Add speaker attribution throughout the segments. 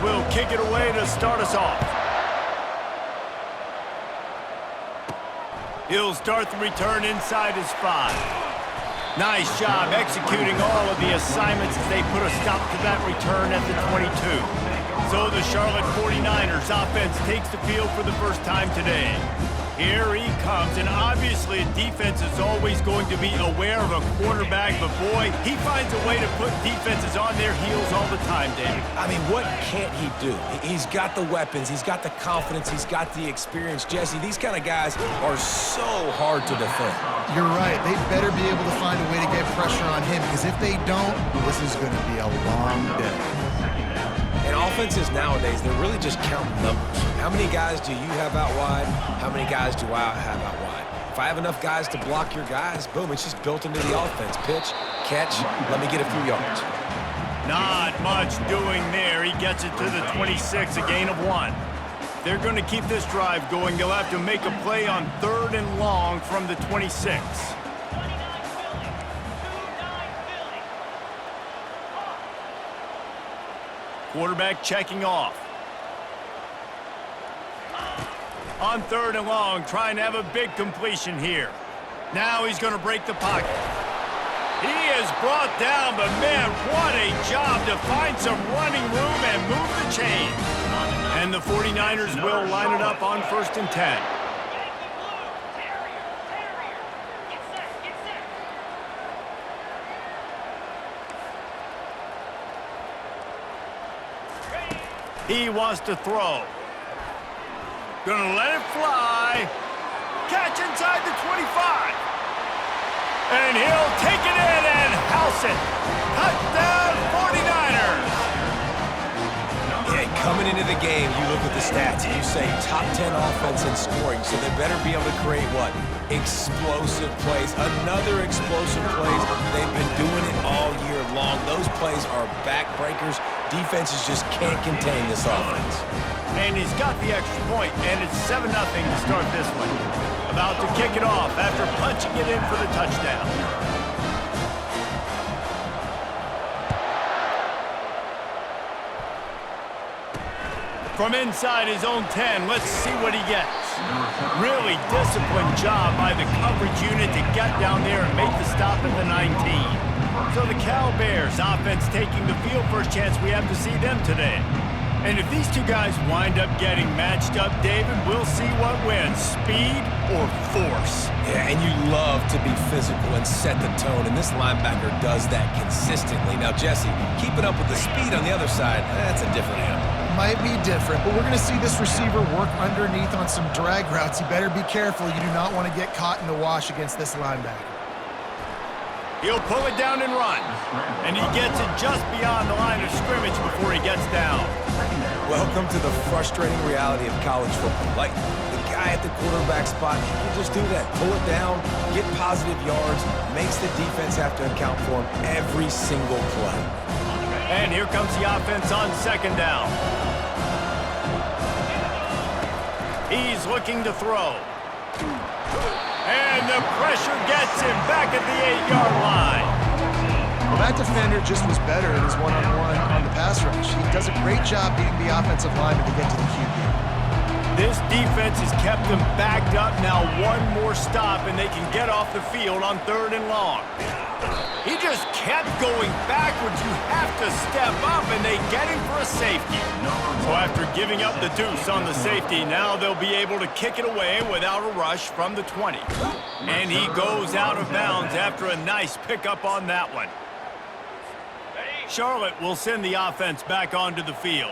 Speaker 1: will kick it away to start us off. He'll start the return inside his 5. Nice job executing all of the assignments as they put a stop to that return at the 22. So the Charlotte 49ers offense takes the field for the first time today. Here he comes, and obviously a defense is always going to be aware of a quarterback, but boy, he finds a way to put defenses on their heels all the time, David.
Speaker 2: I mean, what can't he do? He's got the weapons, he's got the confidence, he's got the experience. Jesse, these kind of guys are so hard to defend.
Speaker 3: You're right. They better be able to find a way to get pressure on him, because if they don't, this is going to be a long day.
Speaker 2: And offenses nowadays, they're really just counting numbers. How many guys do you have out wide? How many guys do I have out wide? If I have enough guys to block your guys, boom, it's just built into the offense. Pitch, catch, let me get a few yards.
Speaker 1: Not much doing there. He gets it to the 26, a gain of 1. They're going to keep this drive going. They'll have to make a play on 3rd and long from the 26. Quarterback checking off. On 3rd and long, trying to have a big completion here. Now he's going to break the pocket. He is brought down, but man, what a job to find some running room and move the chains. And the 49ers will line it up on 1st and 10. He wants to throw. Gonna let it fly. Catch inside the 25. And he'll take it in and house it. Touchdown 49ers.
Speaker 2: Yeah, coming into the game, you look at the stats and you say top 10 offense in scoring, so they better be able to create what? Explosive plays. Another explosive plays. They've been doing it all year long. Those plays are backbreakers. Defenses just can't contain this offense.
Speaker 1: And he's got the extra point, and it's 7-0 to start this one. About to kick it off after punching it in for the touchdown. From inside his own 10, let's see what he gets. Really disciplined job by the coverage unit to get down there and make the stop at the 19. So the Cal Bears offense taking the field. First chance we have to see them today. And if these two guys wind up getting matched up, David, we'll see what wins, speed or force.
Speaker 2: Yeah, and you love to be physical and set the tone, and this linebacker does that consistently. Now, Jesse, keeping up with the speed on the other side, that's a different animal.
Speaker 3: Might be different, but we're going to see this receiver work underneath on some drag routes. You better be careful. You do not want to get caught in the wash against this linebacker.
Speaker 1: He'll pull it down and run. And he gets it just beyond the line of scrimmage before he gets down.
Speaker 2: Welcome to the frustrating reality of college football. Like, the guy at the quarterback spot, he can just do that. Pull it down, get positive yards, makes the defense have to account for him every single play.
Speaker 1: And here comes the offense on 2nd down. He's looking to throw. And the pressure gets him back at the 8-yard line.
Speaker 3: Well, that defender just was better in his one-on-one on the pass rush. He does a great job beating the offensive lineman to get to the QB.
Speaker 1: This defense has kept them backed up. Now one more stop, and they can get off the field on 3rd and long. He just kept going backwards. You have to step up, and they get him for a safety. So after giving up the deuce on the safety, now they'll be able to kick it away without a rush from the 20. And he goes out of bounds after a nice pickup on that one. Charlotte will send the offense back onto the field.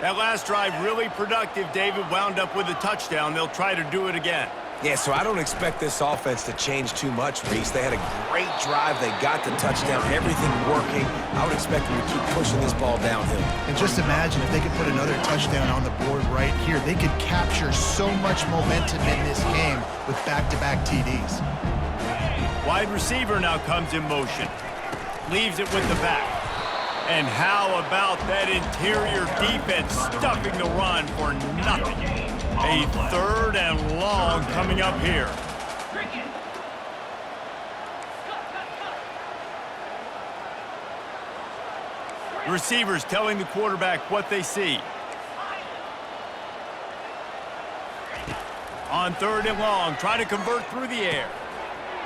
Speaker 1: That last drive really productive. David wound up with a touchdown. They'll try to do it again.
Speaker 2: Yeah, so I don't expect this offense to change too much, Reese. They had a great drive. They got the touchdown, everything working. I would expect them to keep pushing this ball downhill.
Speaker 3: And just imagine if they could put another touchdown on the board right here. They could capture so much momentum in this game with back-to-back TDs.
Speaker 1: Wide receiver now comes in motion. Leaves it with the back. And how about that interior defense stuffing the run for nothing? A 3rd and long coming up here. The receivers telling the quarterback what they see. On 3rd and long, trying to convert through the air.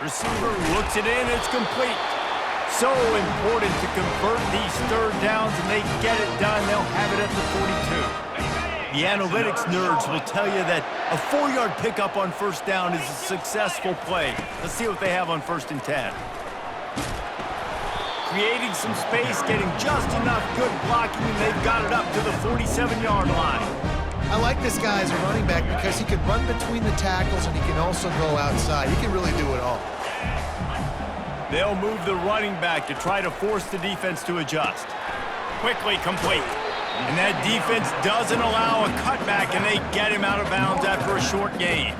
Speaker 1: Receiver looks it in, it's complete. So important to convert these 3rd downs, and they get it done. They'll have it at the 42. The analytics nerds will tell you that a 4-yard pickup on 1st down is a successful play. Let's see what they have on 1st and 10. Creating some space, getting just enough good blocking, and they've got it up to the 47-yard line.
Speaker 3: I like this guy as a running back because he can run between the tackles and he can also go outside. He can really do it all.
Speaker 1: They'll move the running back to try to force the defense to adjust. Quickly complete. And that defense doesn't allow a cutback, and they get him out of bounds after a short gain.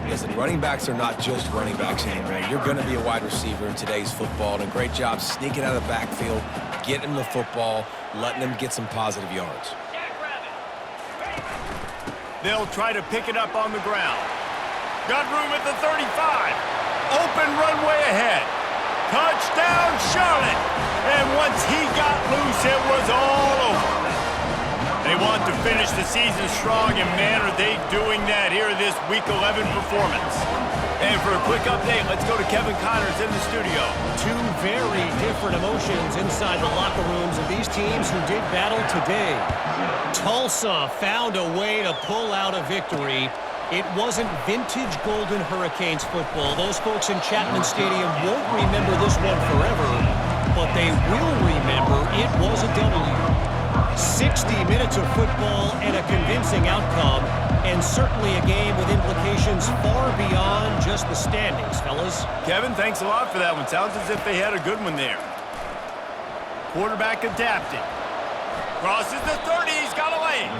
Speaker 2: Listen, running backs are not just running backs anymore. You're going to be a wide receiver in today's football, and a great job sneaking out of the backfield, getting the football, letting them get some positive yards.
Speaker 1: They'll try to pick it up on the ground. Got room at the 35. Open runway ahead. Touchdown, Charlotte. And once he got loose, it was all over. They want to finish the season strong, and man, are they doing that here in this Week 11 performance. And for a quick update, let's go to Kevin Connors in the studio.
Speaker 4: Two very different emotions inside the locker rooms of these teams who did battle today. Tulsa found a way to pull out a victory. It wasn't vintage Golden Hurricanes football. Those folks in Chapman Stadium won't remember this one forever, but they will remember it was a W. 60 minutes of football and a convincing outcome, and certainly a game with implications far beyond just the standings, fellas.
Speaker 1: Kevin, thanks a lot for that one. Sounds as if they had a good one there. Quarterback adapted. Crosses the 30, he's got a lane.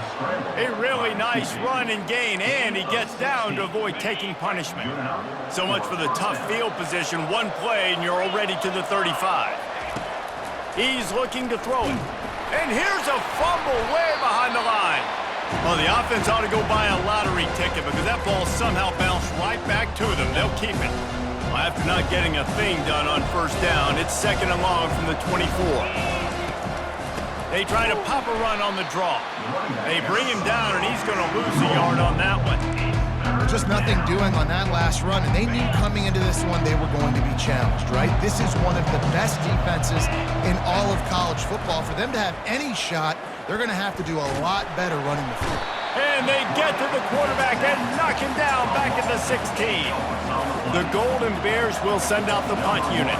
Speaker 1: A really nice run and gain, and he gets down to avoid taking punishment. So much for the tough field position. One play, and you're already to the 35. He's looking to throw it. And here's a fumble way behind the line. Well, the offense ought to go buy a lottery ticket because that ball somehow bounced right back to them. They'll keep it. Well, after not getting a thing done on 1st down, it's 2nd and long from the 24. They try to pop a run on the draw. They bring him down, and he's going to lose a yard on that one.
Speaker 3: Just nothing doing on that last run, and they knew coming into this one they were going to be challenged, right? This is one of the best defenses in all of college football. For them to have any shot, they're going to have to do a lot better running the field.
Speaker 1: And they get to the quarterback and knock him down back at the 16. The Golden Bears will send out the punt unit.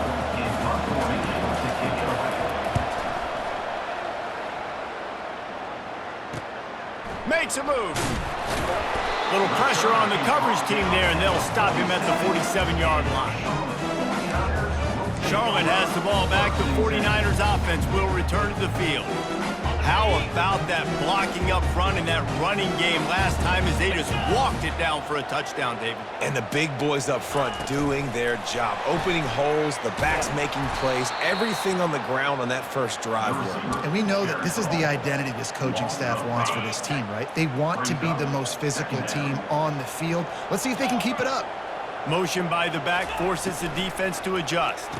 Speaker 1: Makes a move. Little pressure on the coverage team there, and they'll stop him at the 47-yard line. Charlotte has the ball back. The 49ers offense will return to the field. How about that blocking up front in that running game last time as they just walked it down for a touchdown, David?
Speaker 2: And the big boys up front doing their job. Opening holes, the backs making plays, everything on the ground on that first drive worked.
Speaker 3: And we know that this is the identity this coaching staff wants for this team, right? They want to be the most physical team on the field. Let's see if they can keep it up.
Speaker 1: Motion by the back forces the defense to adjust.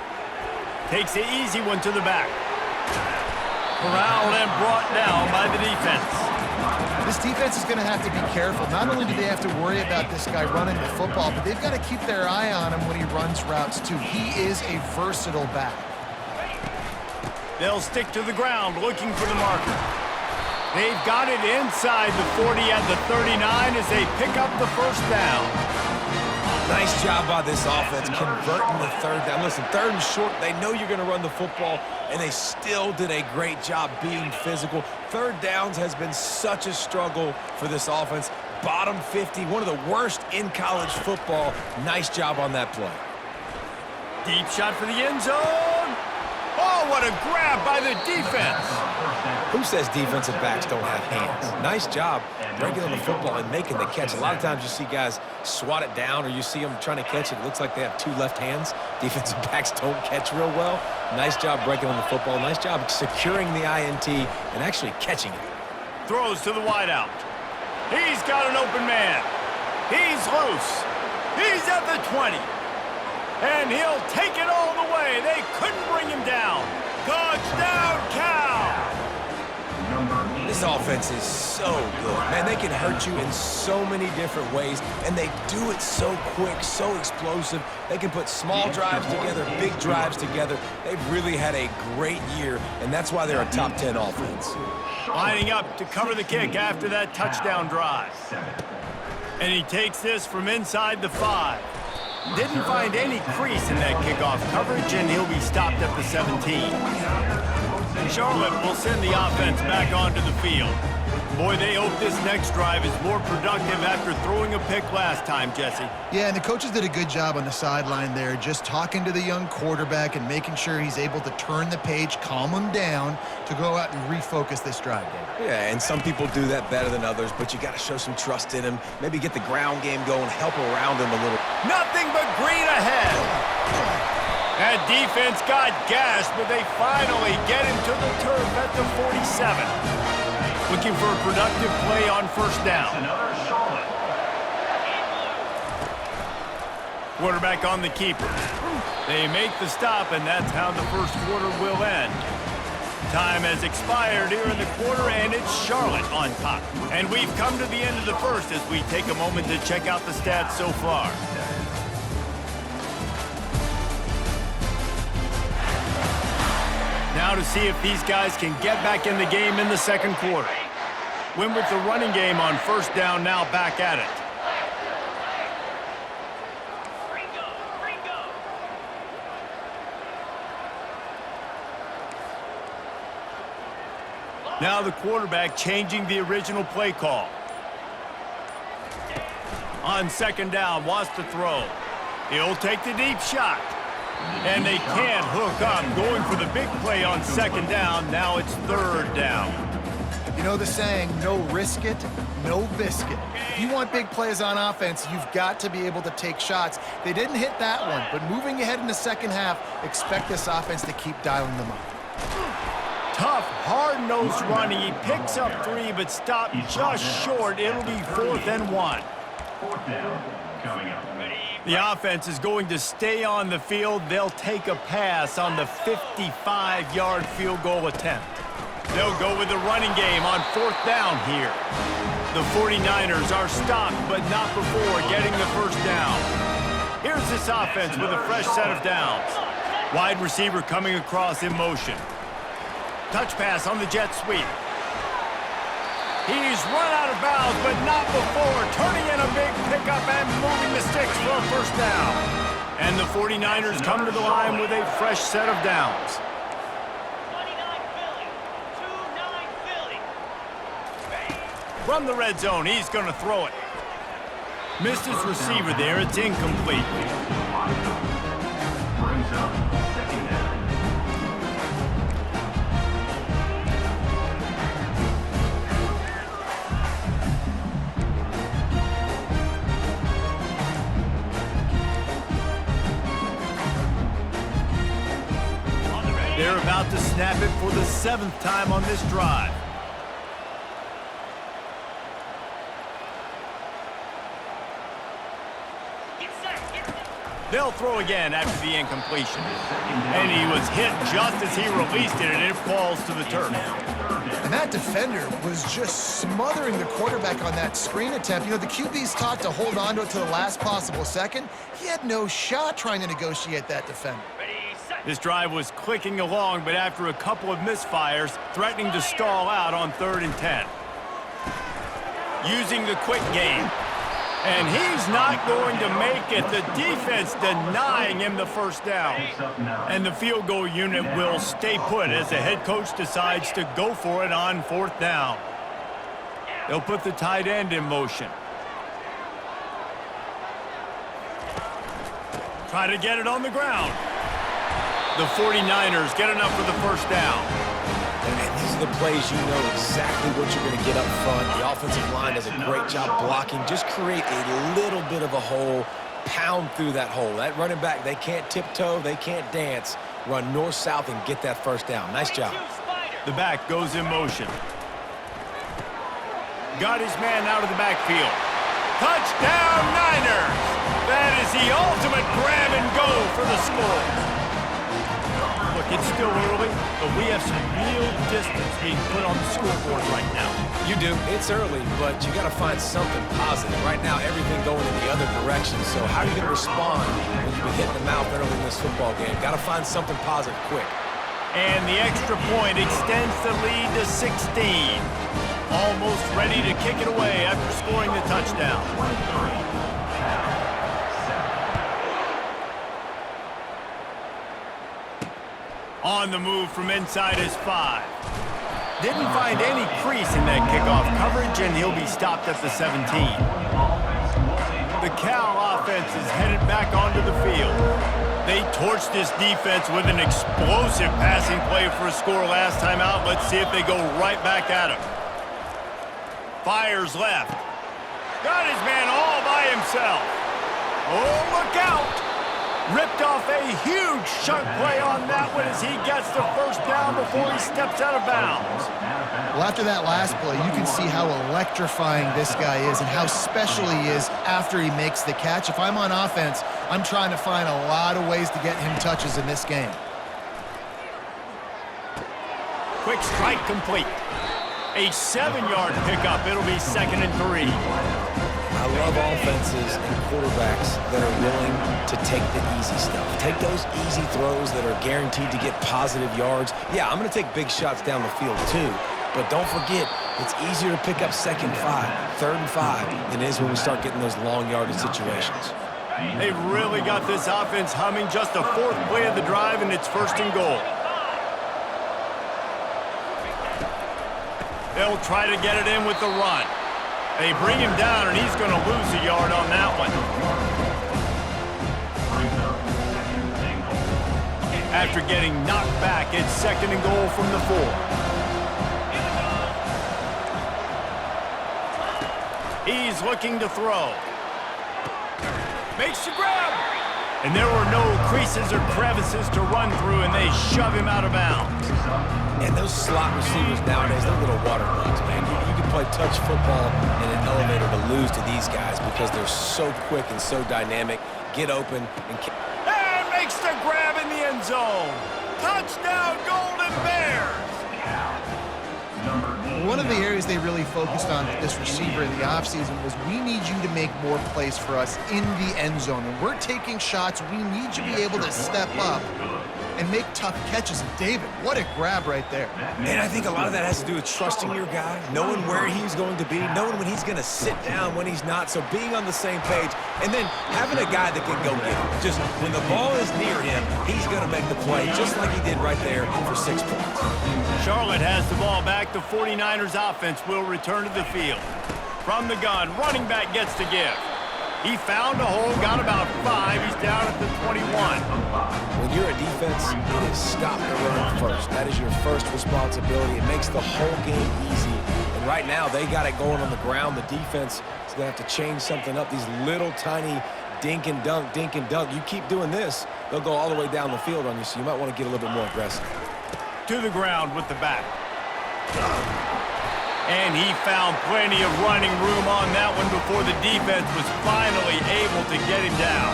Speaker 1: Takes the easy one to the back. Corralled and brought down by the defense.
Speaker 3: This defense is going to have to be careful. Not only do they have to worry about this guy running the football, but they've got to keep their eye on him when he runs routes too. He is a versatile back.
Speaker 1: They'll stick to the ground looking for the marker. They've got it inside the 40 at the 39 as they pick up the 1st down.
Speaker 2: Nice job by this offense converting the 3rd down. Listen, 3rd and short, they know you're going to run the football, and they still did a great job being physical. 3rd downs has been such a struggle for this offense. Bottom 50, one of the worst in college football. Nice job on that play.
Speaker 1: Deep shot for the end zone. Oh, what a grab by the defense.
Speaker 2: Who says defensive backs don't have hands? Nice job breaking on the football and making the catch. A lot of times you see guys swat it down or you see them trying to catch it. It looks like they have 2 left hands. Defensive backs don't catch real well. Nice job breaking on the football. Nice job securing the INT and actually catching it.
Speaker 1: Throws to the wideout. He's got an open man. He's loose. He's at the 20. And he'll take it all the way. They couldn't bring him down. Touchdown, Cal!
Speaker 2: This offense is so good. Man, they can hurt you in so many different ways, and they do it so quick, so explosive. They can put small drives together, big drives together. They've really had a great year, and that's why they're a top 10 offense.
Speaker 1: Lining up to cover the kick after that touchdown drive. And he takes this from inside the 5. Didn't find any crease in that kickoff coverage, and he'll be stopped at the 17. Charlotte will send the offense back onto the field. Boy, they hope this next drive is more productive after throwing a pick last time, Jesse.
Speaker 3: Yeah, and the coaches did a good job on the sideline there, just talking to the young quarterback and making sure he's able to turn the page, calm him down to go out and refocus this drive game.
Speaker 2: Yeah, and some people do that better than others, but you got to show some trust in him. Maybe get the ground game going, help around him a little.
Speaker 1: Nothing but green ahead. That defense got gashed, but they finally get him to the turf at the 47. Looking for a productive play on first down. Quarterback on the keeper. They make the stop, and that's how the first quarter will end. Time has expired here in the quarter, and it's Charlotte on top. And we've come to the end of the first as we take a moment to check out the stats so far. Now to see if these guys can get back in the game in the second quarter. Win with the running game on first down, now back at it. Now the quarterback changing the original play call. On second down, wants to throw. He'll take the deep shot. And they can't hook up. Going for the big play on second down. Now it's third down.
Speaker 3: You know the saying, no risk it, no biscuit. If you want big plays on offense, you've got to be able to take shots. They didn't hit that one, but moving ahead in the second half, expect this offense to keep dialing them up.
Speaker 1: Tough, hard-nosed running. He picks up 3, but stopped just short. It'll be 4th and 1.
Speaker 5: Fourth down coming up.
Speaker 1: The offense is going to stay on the field. They'll take a pass on the 55-yard field goal attempt. They'll go with the running game on 4th down here. The 49ers are stopped, but not before getting the first down. Here's this offense with a fresh set of downs. Wide receiver coming across in motion. Touch pass on the jet sweep. He's run out of bounds, but not before. Turning in a big pickup and moving the sticks for a first down. And the 49ers come to the line with a fresh set of downs.
Speaker 6: 29 Philly.
Speaker 1: From the red zone, he's going to throw it. Missed his receiver there. It's incomplete.
Speaker 5: Brings up second down.
Speaker 1: They're about to snap it for the 7th time on this drive. They'll throw again after the incompletion. And he was hit just as he released it, and it falls to the turf.
Speaker 3: And that defender was just smothering the quarterback on that screen attempt. You know, the QB's taught to hold on to it to the last possible second. He had no shot trying to negotiate that defender.
Speaker 1: This drive was clicking along, but after a couple of misfires, threatening to stall out on 3rd and 10. Using the quick game. And he's not going to make it. The defense denying him the first down. And the field goal unit will stay put as the head coach decides to go for it on 4th down. They'll put the tight end in motion. Try to get it on the ground. The 49ers get enough for the first down.
Speaker 2: And these are the plays you know exactly what you're going to get up front. The offensive line does a great job blocking. Just create a little bit of a hole, pound through that hole. That running back, they can't tiptoe, they can't dance. Run north-south and get that first down. Nice job.
Speaker 1: The back goes in motion. Got his man out of the backfield. Touchdown, Niners! That is the ultimate grab and go for the score. Look, it's still early, but we have some real distance being put on the scoreboard right now.
Speaker 2: You do. It's early, but you got to find something positive. Right now, everything going in the other direction. So how are you going to respond when you've been hitting the mouth early in this football game? Got to find something positive quick.
Speaker 1: And the extra point extends the lead to 16. Almost ready to kick it away after scoring the touchdown. On the move from inside his 5. Didn't find any crease in that kickoff coverage, and he'll be stopped at the 17. The Cal offense is headed back onto the field. They torched this defense with an explosive passing play for a score last time out. Let's see if they go right back at him. Fires left. Got his man all by himself. Oh, look out! Ripped off a huge chunk play on that one as he gets the first down before he steps out of bounds.
Speaker 3: Well, after that last play, you can see how electrifying this guy is and how special he is after he makes the catch. If I'm on offense, I'm trying to find a lot of ways to get him touches in this game.
Speaker 1: Quick strike complete. A 7-yard pickup. It'll be 2nd and 3.
Speaker 2: I love offenses and quarterbacks that are willing to take the easy stuff. Take those easy throws that are guaranteed to get positive yards. Yeah, I'm going to take big shots down the field too. But don't forget, it's easier to pick up 2nd and 5, 3rd and 5 than it is when we start getting those long yardage situations.
Speaker 1: They've really got this offense humming. Just a 4th play of the drive, and it's 1st and goal. They'll try to get it in with the run. They bring him down, and he's going to lose a yard on that one. After getting knocked back, it's 2nd and goal from the 4. He's looking to throw. Makes the grab. And there were no creases or crevices to run through, and they shove him out of bounds.
Speaker 2: And those slot receivers nowadays, they're little water bugs, man. You can play touch football in an elevator to lose to these guys because they're so quick and so dynamic. Get open and
Speaker 1: makes the grab in the end zone. Touchdown, Golden Bears!
Speaker 3: One of the areas they really focused on with this receiver in the offseason was we need you to make more plays for us in the end zone. When we're taking shots, we need you to be able to step up and make tough catches. And David, what a grab right there.
Speaker 2: And I think a lot of that has to do with trusting your guy, knowing where he's going to be, knowing when he's going to sit down, when he's not, so being on the same page, and then having a guy that can go get him. Just when the ball is near him, he's going to make the play, just like he did right there for 6 points.
Speaker 1: Charlotte has the ball back. The 49ers offense will return to the field. From the gun, running back gets the give. He found a hole, got about 5. He's down at the 21.
Speaker 2: When you're a defense, it is stop the run first. That is your first responsibility. It makes the whole game easy. And right now, they got it going on the ground. The defense is going to have to change something up. These little tiny dink and dunk, dink and dunk. You keep doing this, they'll go all the way down the field on you, so you might want to get a little bit more aggressive.
Speaker 1: To the ground with the back. And he found plenty of running room on that one before the defense was finally able to get him down.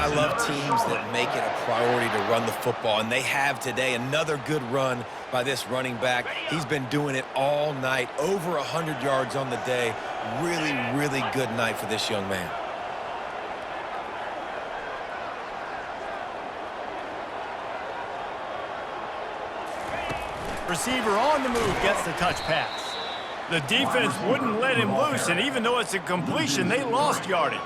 Speaker 2: I love teams that make it a priority to run the football, and they have today. Another good run by this running back. He's been doing it all night, over 100 yards on the day. Really, really good night for this young man.
Speaker 1: Receiver on the move gets the touch pass. The defense wouldn't let him loose, and even though it's a completion, they lost yardage.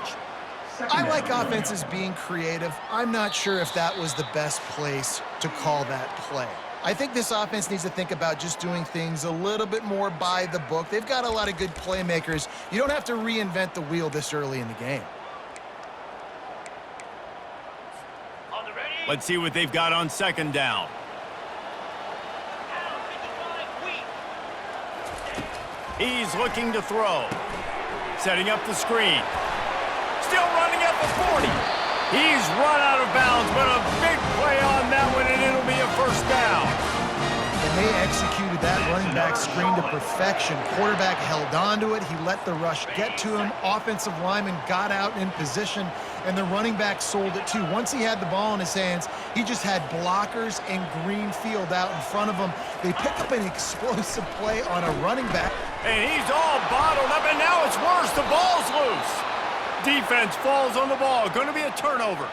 Speaker 3: I like offenses being creative. I'm not sure if that was the best place to call that play. I think this offense needs to think about just doing things a little bit more by the book. They've got a lot of good playmakers. You don't have to reinvent the wheel this early in the game.
Speaker 1: Let's see what they've got on 2nd down. He's looking to throw. Setting up the screen. Still running at the 40. He's run out of bounds, but a big play on that one, and it'll be a 1st down.
Speaker 3: And they executed that running back screen to perfection. Quarterback held on to it. He let the rush get to him. Offensive lineman got out in position, and the running back sold it too. Once he had the ball in his hands, he just had blockers and green field out in front of him. They pick up an explosive play on a running back.
Speaker 1: And he's all bottled up, and now it's worse. The ball's loose. Defense falls on the ball. Going to be a turnover.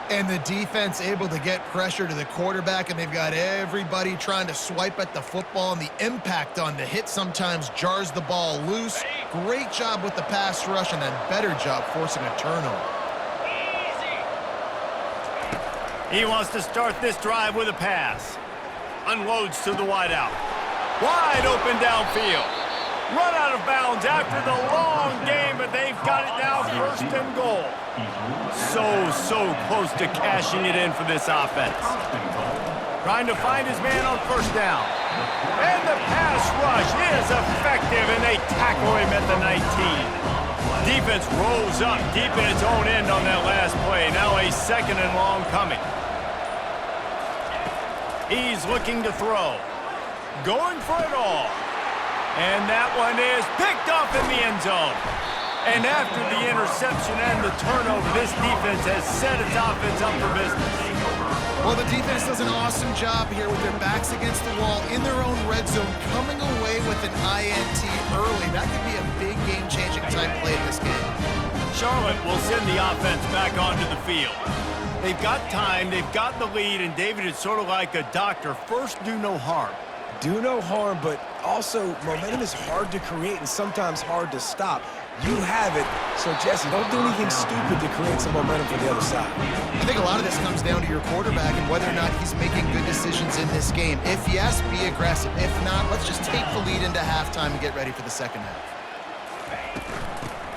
Speaker 3: And the defense able to get pressure to the quarterback, and they've got everybody trying to swipe at the football, and the impact on the hit sometimes jars the ball loose. Great job with the pass rush, and then better job forcing a turnover.
Speaker 1: He wants to start this drive with a pass. Unloads to the wideout. Wide open downfield. Run out of bounds after the long game, but they've got it now first and goal. So close to cashing it in for this offense. Trying to find his man on first down. And the pass rush is effective, and they tackle him at the 19. Defense rolls up deep in its own end on that last play. Now a second and long coming. He's looking to throw. Going for it all. And that one is picked off in the end zone. And after the interception and the turnover, this defense has set its offense up for business.
Speaker 3: Well, the defense does an awesome job here with their backs against the wall in their own red zone, coming away with an INT early. That could be a big game-changing type play in this game.
Speaker 1: Charlotte will send the offense back onto the field. They've got time, they've got the lead, and David is sort of like a doctor. First, do no harm.
Speaker 2: Do no harm, but also momentum is hard to create and sometimes hard to stop. You have it, so Jesse, don't do anything stupid to create some momentum for the other side.
Speaker 3: I think a lot of this comes down to your quarterback and whether or not he's making good decisions in this game. If yes, be aggressive. If not, let's just take the lead into halftime and get ready for the second half.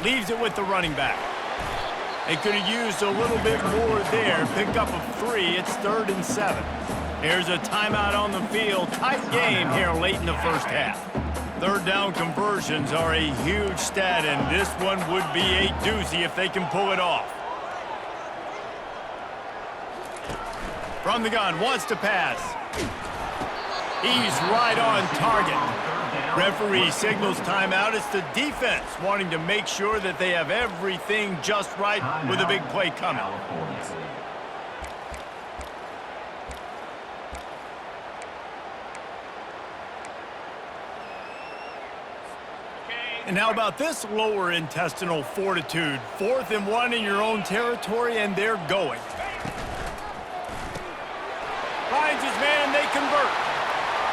Speaker 1: Leaves it with the running back. They could have used a little bit more there. Pick up a 3. It's 3rd and 7. Here's a timeout on the field. Tight game here late in the first half. Third down conversions are a huge stat, and this one would be a doozy if they can pull it off. From the gun, wants to pass. He's right on target. Referee signals timeout. It's the defense wanting to make sure that they have everything just right with a big play coming. And how about this lower intestinal fortitude? 4th and 1 in your own territory, and they're going. Finds his man, they convert.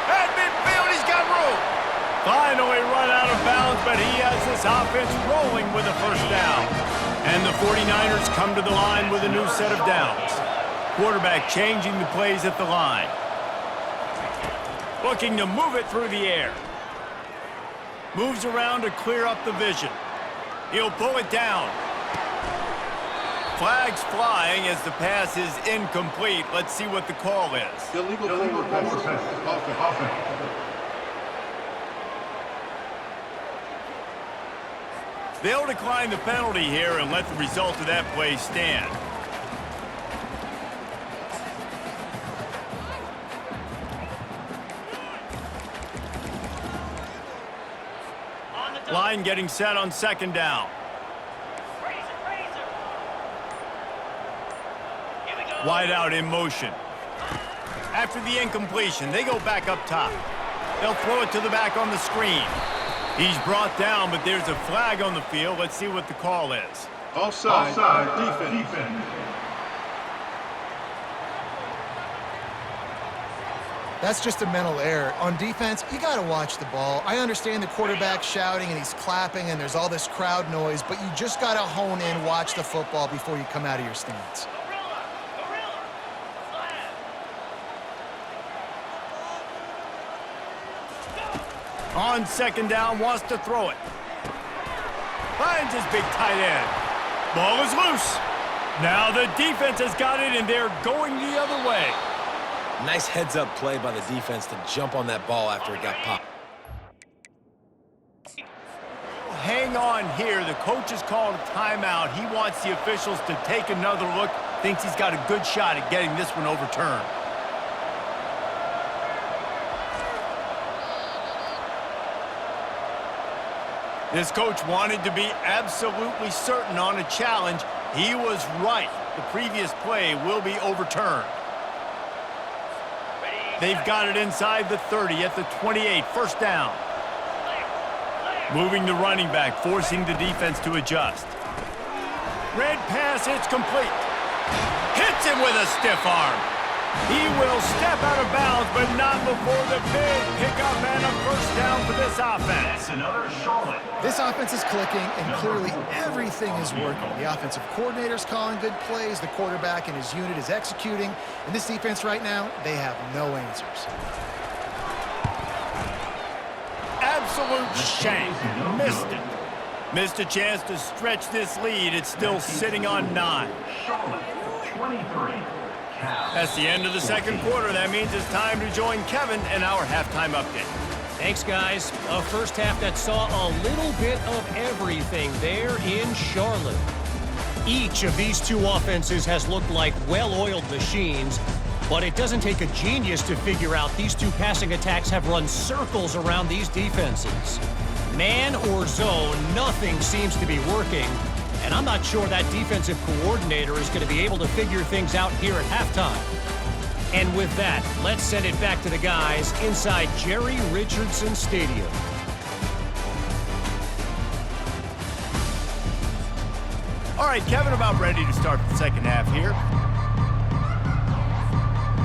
Speaker 1: At midfield, he's got room. Finally run out of bounds, but he has this offense rolling with a first down. And the 49ers come to the line with a new set of downs. Quarterback changing the plays at the line. Looking to move it through the air. Moves around to clear up the vision. He'll pull it down. Flags flying as the pass is incomplete. Let's see what the call is.
Speaker 5: Illegal pass.
Speaker 1: They'll decline the penalty here and let the result of that play stand. Line getting set on second down. Wide out in motion. After the incompletion, they go back up top. They'll throw it to the back on the screen. He's brought down, but there's a flag on the field. Let's see what the call is.
Speaker 5: Offside. Defense.
Speaker 3: That's just a mental error. On defense, you got to watch the ball. I understand the quarterback shouting and he's clapping and there's all this crowd noise, but you just got to hone in, watch the football before you come out of your stance.
Speaker 1: On second down, wants to throw it. Finds his big tight end. Ball is loose. Now the defense has got it, and they're going the other way.
Speaker 2: Nice heads-up play by the defense to jump on that ball after it got popped.
Speaker 1: Hang on here. The coach has called a timeout. He wants the officials to take another look. Thinks he's got a good shot at getting this one overturned. This coach wanted to be absolutely certain on a challenge. He was right. The previous play will be overturned. They've got it inside the 30 at the 28, first down. Moving the running back, forcing the defense to adjust. Red pass, it's complete. Hits him with a stiff arm. He will step out of bounds, but not before the big pickup and a first down for this offense.
Speaker 5: Another Charlotte.
Speaker 3: This offense is clicking, and clearly everything is working. The offensive coordinator's calling good plays, the quarterback and his unit is executing, and this defense right now, they have no answers.
Speaker 1: Absolute shank. Missed it. Missed a chance to stretch this lead. It's still sitting on 9.
Speaker 5: Charlotte, 23.
Speaker 1: That's the end of the second quarter. That means it's time to join Kevin in our halftime update.
Speaker 4: Thanks, guys. A first half that saw a little bit of everything there in Charlotte. Each of these two offenses has looked like well-oiled machines, but it doesn't take a genius to figure out these two passing attacks have run circles around these defenses. Man or zone, nothing seems to be working, and I'm not sure that defensive coordinator is going to be able to figure things out here at halftime. And with that, let's send it back to the guys inside Jerry Richardson Stadium.
Speaker 1: All right, Kevin, about ready to start the second half here.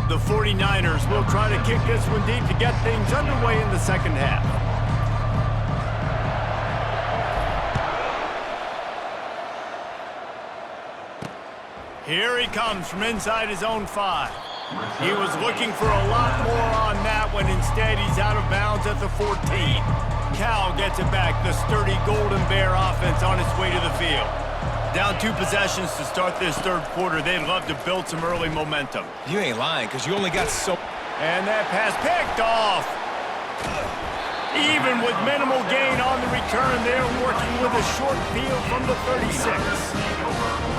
Speaker 1: The 49ers will try to kick this one deep to get things underway in the second half. Here he comes from inside his own 5. He was looking for a lot more on that one. Instead, he's out of bounds at the 14. Cal gets it back. The sturdy Golden Bear offense on its way to the field. Down 2 possessions to start this third quarter. They'd love to build some early momentum.
Speaker 2: You ain't lying, because you only got so...
Speaker 1: And that pass picked off. Even with minimal gain on the return, they're working with a short field from the 36.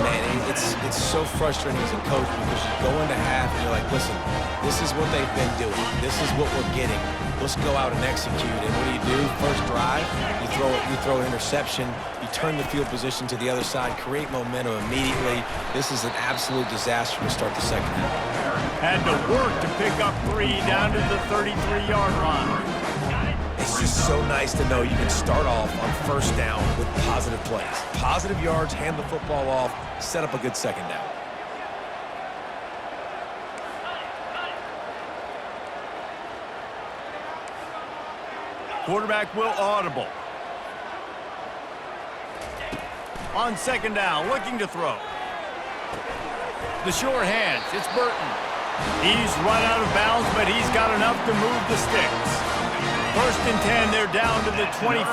Speaker 2: Man, it's so frustrating as a coach because you go into half and you're like, listen, this is what they've been doing. This is what we're getting. Let's go out and execute. And what do? First drive, you throw an interception, you turn the field position to the other side, create momentum immediately. This is an absolute disaster to start the second half.
Speaker 1: Had to work to pick up 3 down to the 33-yard line.
Speaker 2: It's just so nice to know you can start off on first down with positive plays. Positive yards, hand the football off, set up a good second down.
Speaker 1: Quarterback will audible. On second down, looking to throw. The short hands, it's Burton. He's run out of bounds, but he's got enough to move the sticks. First and 10, they're down to the 25.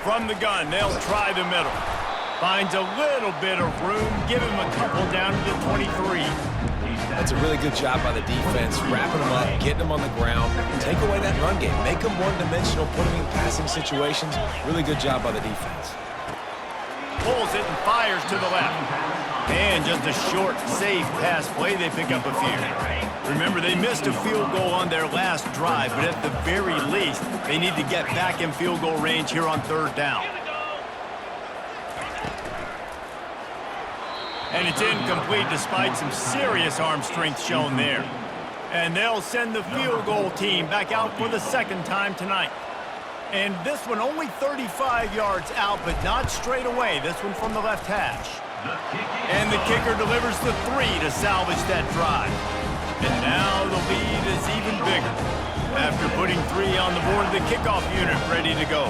Speaker 1: From the gun, they'll try the middle. Finds a little bit of room, give him a couple down to the 23.
Speaker 2: That's a really good job by the defense, wrapping them up, getting them on the ground, take away that run game, make them one-dimensional, put them in passing situations. Really good job by the defense.
Speaker 1: Pulls it and fires to the left. And just a short, safe pass play, they pick up a few. Remember, they missed a field goal on their last drive, but at the very least, they need to get back in field goal range here on third down. And it's incomplete despite some serious arm strength shown there. And they'll send the field goal team back out for the second time tonight. And this one only 35 yards out, but not straight away. This one from the left hash. And the kicker delivers the 3 to salvage that drive. And now the lead is even bigger. After putting 3 on the board, the kickoff unit ready to go.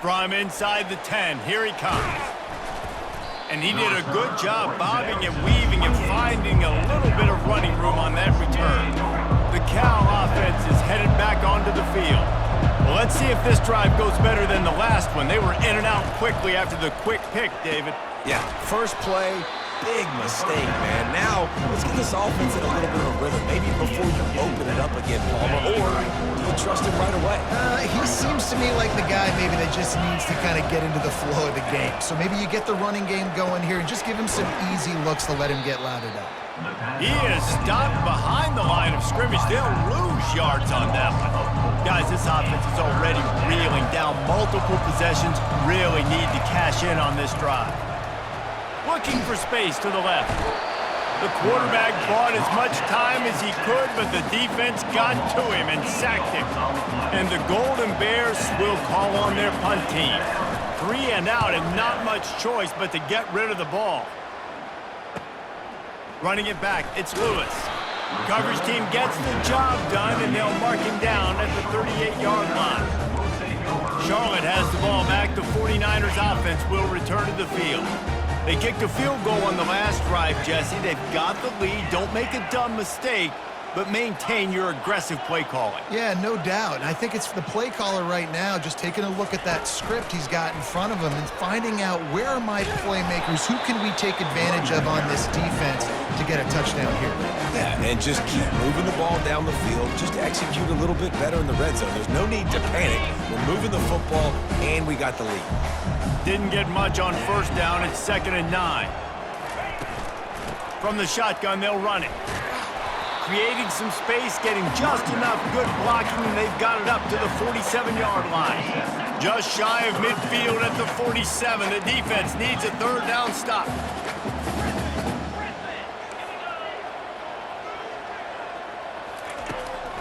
Speaker 1: From inside the 10, here he comes. And he did a good job bobbing and weaving and finding a little bit of running room on that return. The Cal offense is headed back onto the field. Well, let's see if this drive goes better than the last one. They were in and out quickly after the quick pick, David.
Speaker 2: Yeah, first play, big mistake, man. Now, let's get this offense in a little bit of a rhythm. Maybe before you open it up again, Palmer, or do you trust him right away?
Speaker 3: He seems to me like the guy maybe that just needs to kind of get into the flow of the game. So maybe you get the running game going here and just give him some easy looks to let him get lathered up.
Speaker 1: He is stopped behind the line of scrimmage. They'll lose yards on that one. Guys, this offense is already reeling down multiple possessions. Really need to cash in on this drive. Looking for space to the left. The quarterback bought as much time as he could, but the defense got to him and sacked him. And the Golden Bears will call on their punt team. 3 and out and not much choice but to get rid of the ball. Running it back, it's Lewis. Coverage team gets the job done, and they'll mark him down at the 38-yard line. Charlotte has the ball back. The 49ers offense will return to the field. They kicked a field goal on the last drive, Jesse. They've got the lead. Don't make a dumb mistake, but maintain your aggressive play calling.
Speaker 3: Yeah, no doubt. And I think it's the play caller right now just taking a look at that script he's got in front of him and finding out where are my playmakers, who can we take advantage of on this defense to get a touchdown here.
Speaker 2: Yeah, and just keep moving the ball down the field. Just execute a little bit better in the red zone. There's no need to panic. We're moving the football, and we got the lead.
Speaker 1: Didn't get much on first down. It's 2nd and 9. From the shotgun, they'll run it. Creating some space, getting just enough good blocking, and they've got it up to the 47-yard line. Just shy of midfield at the 47. The defense needs a 3rd down stop.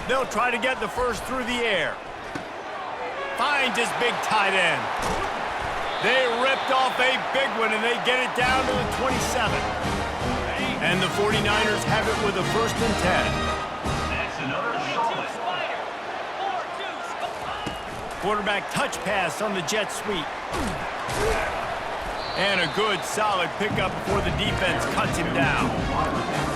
Speaker 1: They'll try to get the first through the air. Finds his big tight end. They ripped off a big one, and they get it down to the 27. And the 49ers have it with a 1st and 10.
Speaker 5: That's another Charlotte.
Speaker 1: Quarterback touch pass on the jet sweep. And a good, solid pickup before the defense cuts him down.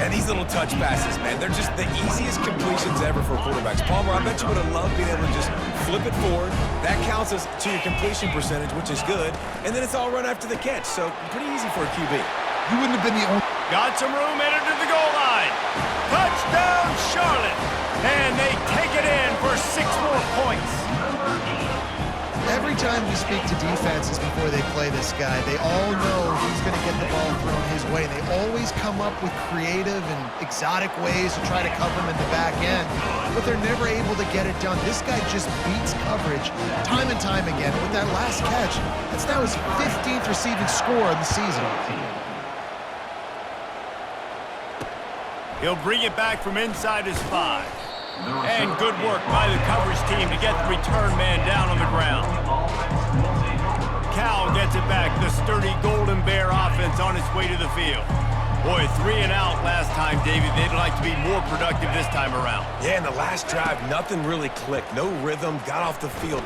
Speaker 2: And these little touch passes, man, they're just the easiest completions ever for quarterbacks. Palmer, I bet you would have loved being able to just flip it forward. That counts as to your completion percentage, which is good. And then it's all run after the catch, so pretty easy for a QB.
Speaker 3: You wouldn't have been the only...
Speaker 1: Got some room, headed to the goal line. Touchdown, Charlotte. And they take it in for 6 more points.
Speaker 3: Every time we speak to defenses before they play this guy, they all know he's going to get the ball thrown his way. They always come up with creative and exotic ways to try to cover him in the back end, but they're never able to get it done. This guy just beats coverage time and time again. With that last catch, that's now his 15th receiving score of the season.
Speaker 1: He'll bring it back from inside his 5. And good work by the coverage team to get the return man down on the ground. Cal gets it back. The sturdy Golden Bear offense on its way to the field. Boy, 3 and out last time, David. They'd like to be more productive this time around.
Speaker 2: Yeah, in the last drive, nothing really clicked. No rhythm, got off the field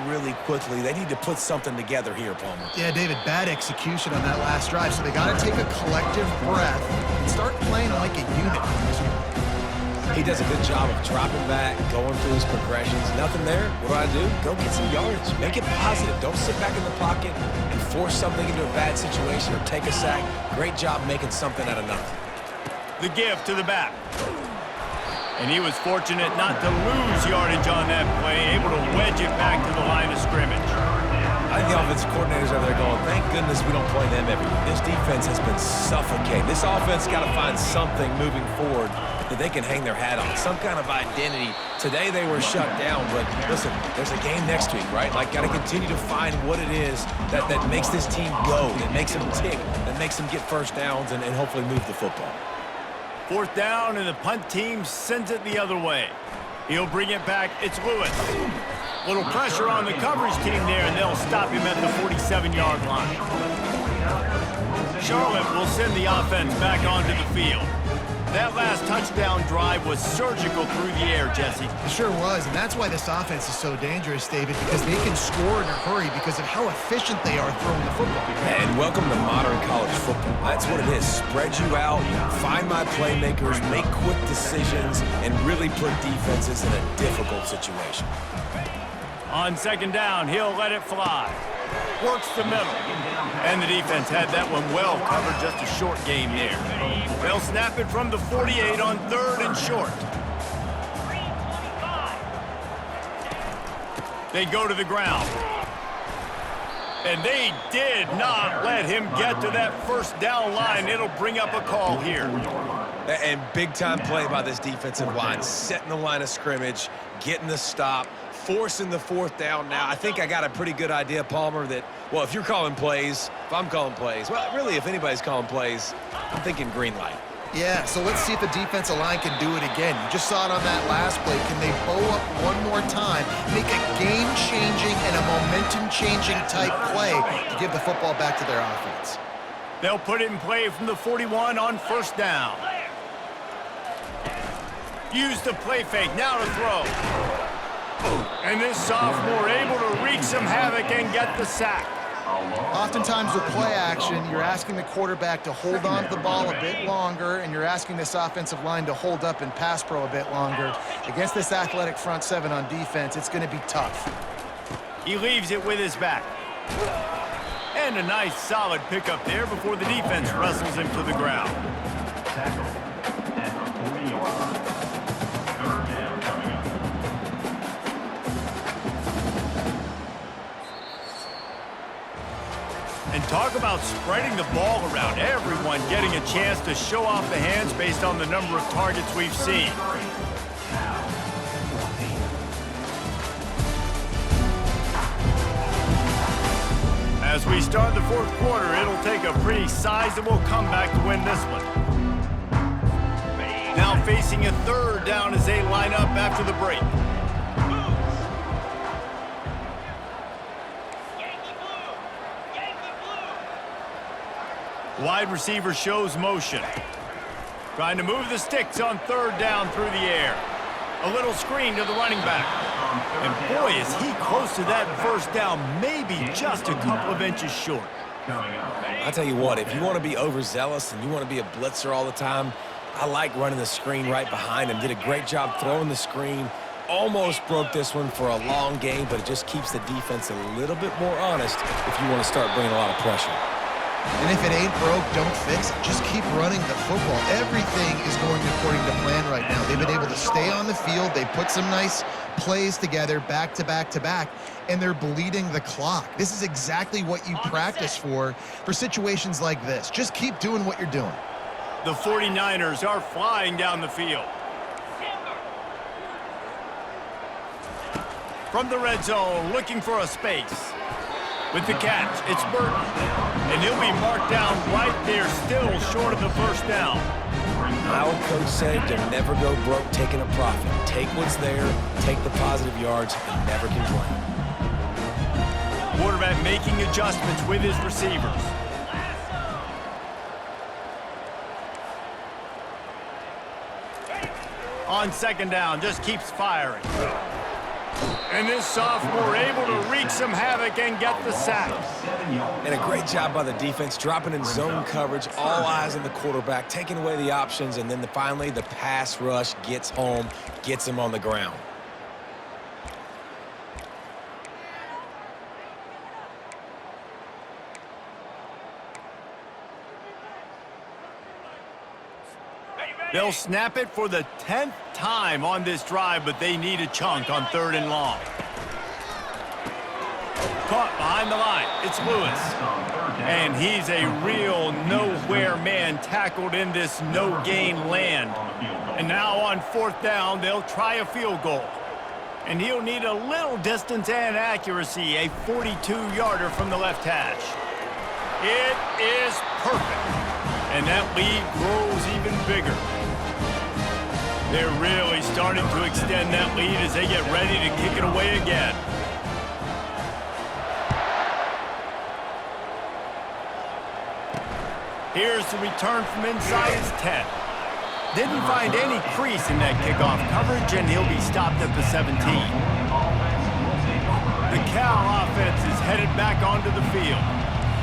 Speaker 2: really quickly. They need to put something together here, Palmer.
Speaker 3: Yeah, David, bad execution on that last drive, so they got to take a collective breath and start playing like a unit.
Speaker 2: He does a good job of dropping back, going through his progressions. Nothing there. What do? Go get some yards. Make it positive. Don't sit back in the pocket and force something into a bad situation or take a sack. Great job making something out of nothing.
Speaker 1: The give to the back. And he was fortunate not to lose yardage on that play, able to wedge it back to the line of scrimmage.
Speaker 2: I think the offensive coordinators over there going, thank goodness we don't play them every week. This defense has been suffocating. This offense got to find something moving forward that they can hang their hat on, some kind of identity. Today they were shut down, but listen, there's a game next week, right? Like, got to continue to find what it is that makes this team go, that makes them tick, that makes them get first downs and hopefully move the football.
Speaker 1: 4th down, and the punt team sends it the other way. He'll bring it back. It's Lewis. Little pressure on the coverage team there, and they'll stop him at the 47-yard line. Charlotte will send the offense back onto the field. That last touchdown drive was surgical through the air, Jesse.
Speaker 3: It sure was, and that's why this offense is so dangerous, David, because they can score in a hurry because of how efficient they are throwing the football.
Speaker 2: And welcome to modern college football. That's what it is. Spread you out, find my playmakers, make quick decisions, and really put defenses in a difficult situation.
Speaker 1: On 2nd down, he'll let it fly. Works the middle. And the defense had that one well covered, just a short game there. They'll snap it from the 48 on 3rd and short. They go to the ground. And they did not let him get to that first down line. It'll bring up a call here.
Speaker 2: And big-time play by this defensive line, setting the line of scrimmage, getting the stop, forcing the 4th down now. I think I got a pretty good idea, Palmer, that, well, if you're calling plays, if I'm calling plays, well, really, if anybody's calling plays, I'm thinking green light.
Speaker 3: Yeah, so let's see if the defensive line can do it again. You just saw it on that last play. Can they bow up one more time, make a game-changing and a momentum-changing type play to give the football back to their offense?
Speaker 1: They'll put it in play from the 41 on 1st down. Use the play fake, now to throw. And this sophomore able to wreak some havoc and get the sack.
Speaker 3: Oftentimes with play action, you're asking the quarterback to hold on to the ball a bit longer, and you're asking this offensive line to hold up and pass pro a bit longer. Against this athletic front 7 on defense, it's going to be tough.
Speaker 1: He leaves it with his back. And a nice solid pickup there before the defense wrestles him to the ground.
Speaker 5: Tackle at the 40-yard line. 3rd down coming up.
Speaker 1: And talk about spreading the ball around. Everyone getting a chance to show off the hands based on the number of targets we've seen. As we start the 4th quarter, it'll take a pretty sizable comeback to win this one. Now facing a 3rd down as they line up after the break. Wide receiver shows motion. Trying to move the sticks on 3rd down through the air. A little screen to the running back. And boy, is he close to that 1st down, maybe just a couple of inches short.
Speaker 2: I tell you what, if you want to be overzealous and you want to be a blitzer all the time, I like running the screen right behind him. Did a great job throwing the screen. Almost broke this one for a long game, but it just keeps the defense a little bit more honest if you want to start bringing a lot of pressure.
Speaker 3: And if it ain't broke, don't fix it. Just keep running the football. Everything is going according to plan right now. They've been able to stay on the field. They put some nice plays together back to back to back, and they're bleeding the clock. This is exactly what you practice for situations like this. Just keep doing what you're doing.
Speaker 1: The 49ers are flying down the field. From the red zone, looking for a space. With the catch, it's Burton. And he'll be marked down right there, still short of the 1st down.
Speaker 2: My old coach said to never go broke taking a profit. Take what's there, take the positive yards, and never complain.
Speaker 1: Quarterback making adjustments with his receivers. On 2nd down, just keeps firing. And this sophomore able to wreak some havoc and get the sack.
Speaker 2: And a great job by the defense, dropping in zone coverage, all eyes on the quarterback, taking away the options, and then finally the pass rush gets home, gets him on the ground.
Speaker 1: They'll snap it for the 10th time on this drive, but they need a chunk on 3rd and long. Caught behind the line. It's Lewis. And he's a real nowhere man, tackled in this no-gain land. And now on 4th down, they'll try a field goal. And he'll need a little distance and accuracy, a 42-yarder from the left hash. It is perfect. And that lead grows even bigger. They're really starting to extend that lead as they get ready to kick it away again. Here's the return from inside his 10. Didn't find any crease in that kickoff coverage, and he'll be stopped at the 17. The Cal offense is headed back onto the field.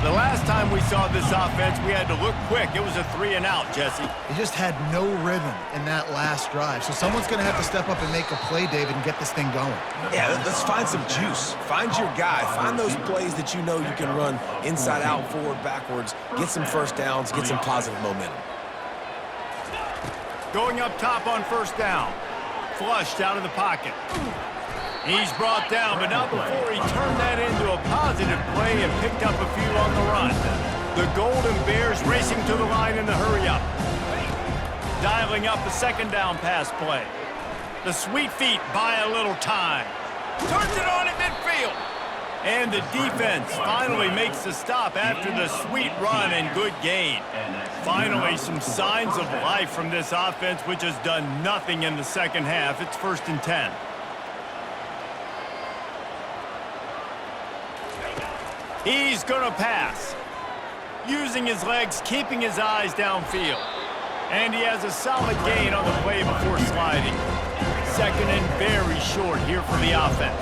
Speaker 1: The last time we saw this offense, we had to look quick. It was a 3-and-out, Jesse.
Speaker 3: They just had no rhythm in that last drive. So someone's going to have to step up and make a play, David, and get this thing going.
Speaker 2: Yeah, let's find some juice. Find your guy. Find those plays that you know you can run inside out, forward, backwards. Get some first downs. Get some positive momentum.
Speaker 1: Going up top on first down. Flushed out of the pocket. He's brought down, but not before he turned that into a positive play and picked up a few on the run. The Golden Bears racing to the line in the hurry-up. Dialing up a second down pass play. The Sweet Feet buy a little time. Turns it on at midfield. And the defense finally makes the stop after the sweet run and good gain. Finally, some signs of life from this offense, which has done nothing in the second half. It's 1st and 10. He's gonna pass. Using his legs, keeping his eyes downfield. And he has a solid gain on the play before sliding. 2nd and very short here for the offense.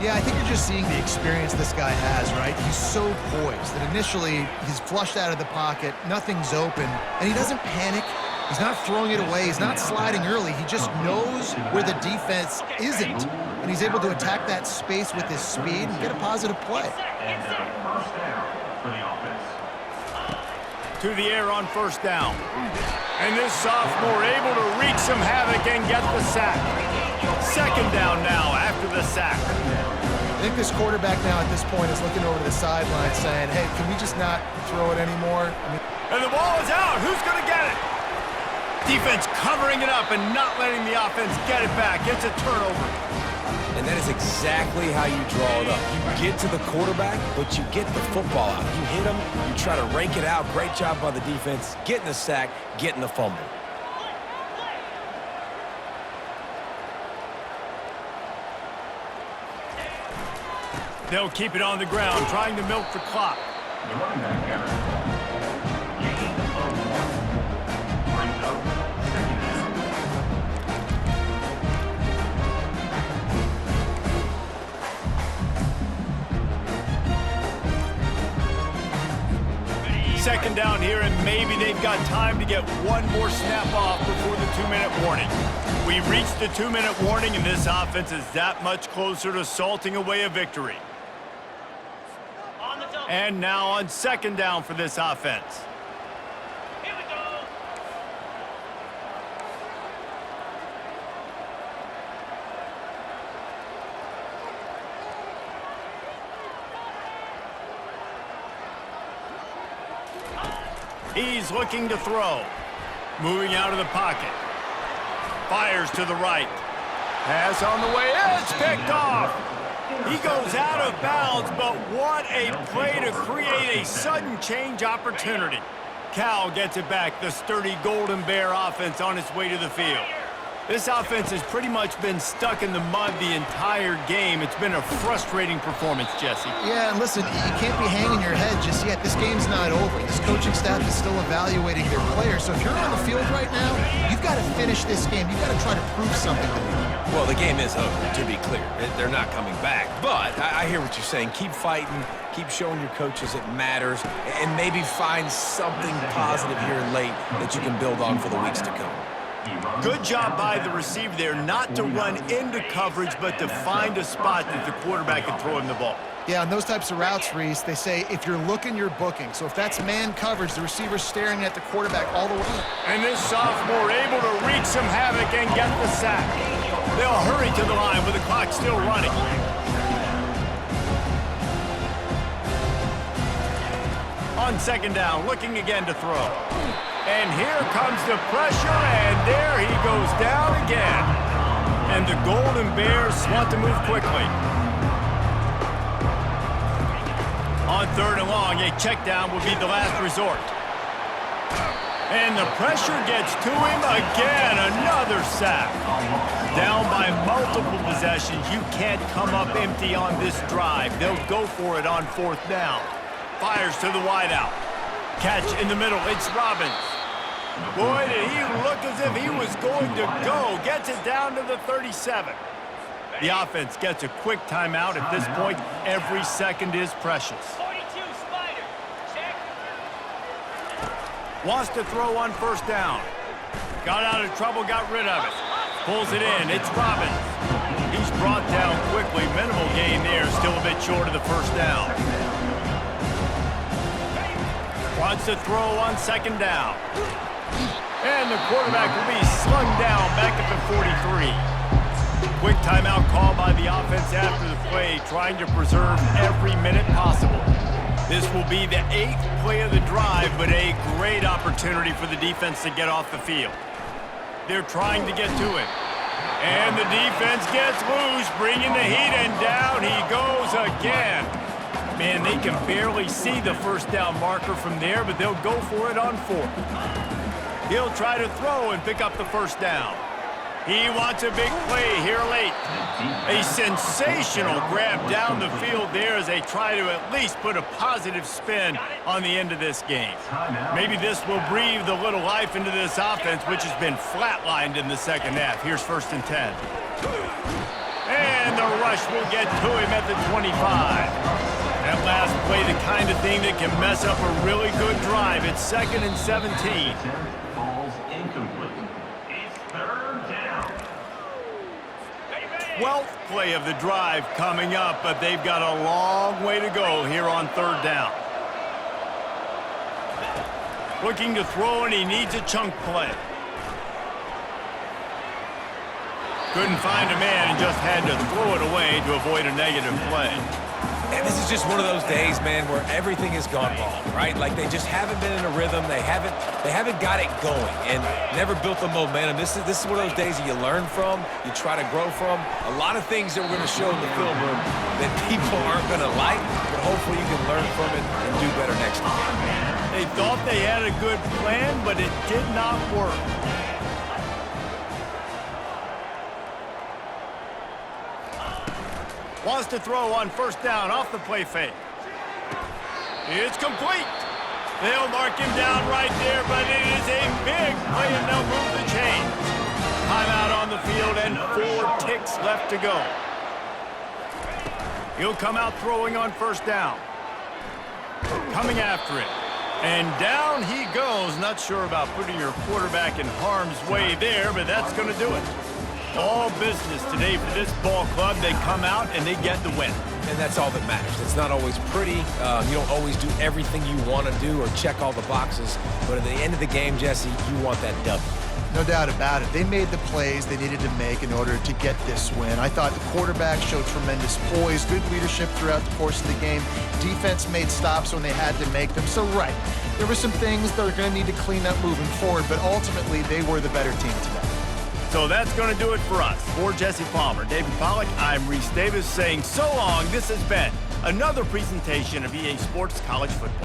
Speaker 3: Yeah, I think you're just seeing the experience this guy has, right? He's so poised that initially he's flushed out of the pocket, nothing's open, and he doesn't panic. He's not throwing it away. He's not sliding early. He just knows where the defense isn't, and he's able to attack that space with his speed and get a positive play.
Speaker 5: And first down for the offense.
Speaker 1: To the air on first down. And this sophomore able to wreak some havoc and get the sack. 2nd down now after the sack.
Speaker 3: I think this quarterback now at this point is looking over to the sideline saying, hey, can we just not throw it anymore?
Speaker 1: And the ball is out. Who's going to get it? Defense covering it up and not letting the offense get it back. It's a turnover.
Speaker 2: And that is exactly how you draw it up. You get to the quarterback, but you get the football out. You hit him, you try to rake it out. Great job by the defense, getting the sack, getting the fumble.
Speaker 1: They'll keep it on the ground, trying to milk the clock.
Speaker 5: The running back carry. Gain of 1. Brings up 2nd down.
Speaker 1: 2nd down here, and maybe they've got time to get one more snap off before the 2-minute warning. We've reached the 2-minute warning, and this offense is that much closer to salting away a victory. And now on 2nd down for this offense.
Speaker 6: Here we go.
Speaker 1: He's looking to throw. Moving out of the pocket. Fires to the right. Pass on the way. It's picked off. He goes out of bounds, but what a play to create a sudden change opportunity. Cal gets it back, the sturdy Golden Bear offense on its way to the field. This offense has pretty much been stuck in the mud the entire game. It's been a frustrating performance, Jesse.
Speaker 3: Yeah, and listen, you can't be hanging your head just yet. This game's not over. This coaching staff is still evaluating their players. So if you're on the field right now, you've got to finish this game. You've got to try to prove something to me.
Speaker 2: Well, the game is over, to be clear. They're not coming back. But I hear what you're saying. Keep fighting. Keep showing your coaches it matters. And maybe find something positive here late that you can build on for the weeks to come.
Speaker 1: Good job by the receiver there not to run into coverage, but to find a spot that the quarterback can throw him the ball.
Speaker 3: Yeah, on those types of routes, Reese, they say if you're looking, you're booking. So if that's man coverage, the receiver's staring at the quarterback all the way.
Speaker 1: And this sophomore able to wreak some havoc and get the sack. They'll hurry to the line with the clock still running. On 2nd down, looking again to throw. And here comes the pressure, and there he goes down again. And the Golden Bears want to move quickly. On 3rd and long, a check down will be the last resort. And the pressure gets to him again, another sack. Down by multiple possessions, you can't come up empty on this drive. They'll go for it on 4th down. Fires to the wideout. Catch in the middle, it's Robbins. Boy, did he look as if he was going to go. Gets it down to the 37. The offense gets a quick timeout. At this point, every second is precious.
Speaker 6: 42, Spider.
Speaker 1: Wants to throw on first down. Got out of trouble, got rid of it. Pulls it in. It's Robbins. He's brought down quickly. Minimal gain there. Still a bit short of the first down. Wants to throw on second down. And the quarterback will be slung down back at the 43. Quick timeout call by the offense after the play, trying to preserve every minute possible. This will be the 8th play of the drive, but a great opportunity for the defense to get off the field. They're trying to get to it. And the defense gets loose, bringing the heat, and down he goes again. Man, they can barely see the first down marker from there, but they'll go for it on 4th. He'll try to throw and pick up the first down. He wants a big play here late. A sensational grab down the field there as they try to at least put a positive spin on the end of this game. Maybe this will breathe a little life into this offense, which has been flatlined in the second half. Here's 1st and 10. And the rush will get to him at the 25. That last play, the kind of thing that can mess up a really good drive. It's 2nd and 17.
Speaker 5: Falls incomplete. It's 3rd down.
Speaker 1: 12th play of the drive coming up, but they've got a long way to go here on 3rd down. Looking to throw, and he needs a chunk play. Couldn't find a man and just had to throw it away to avoid a negative play.
Speaker 2: And this is just one of those days, man, where everything has gone wrong, right? Like they just haven't been in a rhythm. They haven't got it going and never built the momentum. This is one of those days that you learn from, you try to grow from. A lot of things that we're going to show in the film room that people aren't going to like, but hopefully you can learn from it and do better next time.
Speaker 1: They thought they had a good plan, but it did not work. Wants to throw on first down off the play fake. It's complete. They'll mark him down right there, but it is a big play, and they'll move the chains. Timeout on the field, and 4 ticks left to go. He'll come out throwing on first down. Coming after it. And down he goes. Not sure about putting your quarterback in harm's way there, but that's going to do it. All business today for this ball club. They come out and they get the win.
Speaker 2: And that's all that matters. It's not always pretty. You don't always do everything you want to do or check all the boxes. But at the end of the game, Jesse, you want that W.
Speaker 3: No doubt about it. They made the plays they needed to make in order to get this win. I thought the quarterback showed tremendous poise, good leadership throughout the course of the game. Defense made stops when they had to make them. So, right, there were some things they're going to need to clean up moving forward, but ultimately they were the better team today.
Speaker 1: So that's going to do it for us. For Jesse Palmer, David Pollack, I'm Reese Davis saying so long. This has been another presentation of EA Sports College Football.